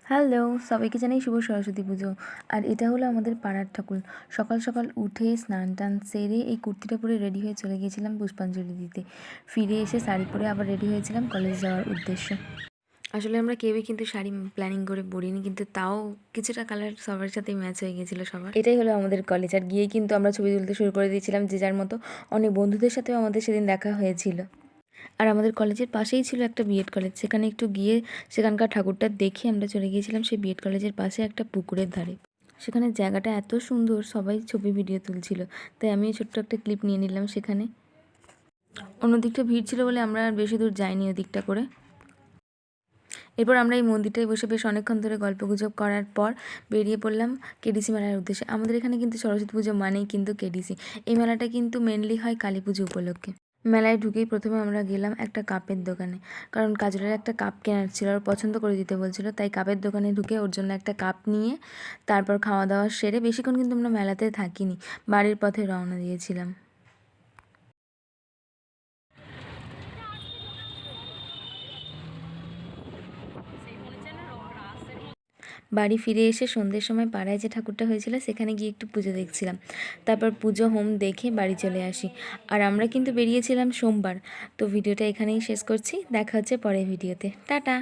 Hello! সবাইকে জানাই শুভ সরস্বতী পুজো। আর এটা হলো আমাদের পাড়ার ঠাকুর। সকাল সকাল উঠে স্নান-টান সেরে এই কুর্তিটা পরে রেডি হয়ে চলে গিয়েছিলাম পুষ্পাঞ্জলি দিতে। ফিরে এসে শাড়ি পরে আবার রেডি হয়েছিলাম কলেজে যাওয়ার উদ্দেশ্যে। আসলে আমরা কেউই কিন্তু শাড়ি প্ল্যানিং করে পরিনি, কিন্তু তাও কিছুটা কালার সবার সাথেই ম্যাচ হয়ে গিয়েছিল সবার। এটাই হলো আমাদের কলেজ। আর গিয়েই কিন্তু আমরা ছবি তুলতে শুরু করে দিয়েছিলাম যে যার মতো। অনেক বন্ধুদের সাথেও আমাদের সেদিন দেখা হয়েছিল। আর আমাদের কলেজের পাশেই ছিল একটা বিএড কলেজ। সেখানে একটু গিয়ে সেখানকার ঠাকুরটা দেখে আমরা চলে গিয়েছিলাম সেই বিএড কলেজের পাশে একটা পুকুরের ধারে। সেখানে জায়গাটা এত সুন্দর, সবাই ছবি ভিডিও তুলছিল, তাই আমি ছোট্ট একটা ক্লিপ নিয়ে নিলাম সেখানে। অন্য দিকটা ভিড় ছিল বলে আমরা আর বেশি দূর যাইনি ওদিকটা করে। এরপর আমরা এই মন্দিরটায় বসে বেশ অনেকক্ষণ ধরে গল্পগুজব করার পর বেরিয়ে পড়লাম কেডিসি মেলার উদ্দেশ্যে। আমাদের এখানে কিন্তু সরস্বতী পুজো মানেই কিন্তু কেডিসি। এই মেলাটা কিন্তু মেনলি হয় কালী পুজো উপলক্ষে। মেলায় ঢুকেই প্রথমে আমরা গেলাম একটা কাপের দোকানে, কারণ কাজলের একটা কাপ কেনার ছিল, আর পছন্দ করে দিতে বলছিল, তাই কাপের দোকানে ঢুকে ওর জন্য একটা কাপ নিয়ে তারপর খাওয়া দাওয়া সেরে বেশিক্ষণ কিন্তু আমরা মেলাতে থাকিনি, বাড়ির পথে রওনা দিয়েছিলাম। বাড়ি ফিরে এসে সন্ধ্যের সময় পাড়ায় যে ঠাকুরটা হয়েছিল সেখানে গিয়ে একটু পুজো দেখছিলাম, তারপর পুজো হোম দেখে বাড়ি চলে আসি। আর আমরা কিন্তু বেরিয়েছিলাম সোমবার। তো ভিডিওটা এখানেই শেষ করছি, দেখা হচ্ছে পরের ভিডিওতে। টাটা।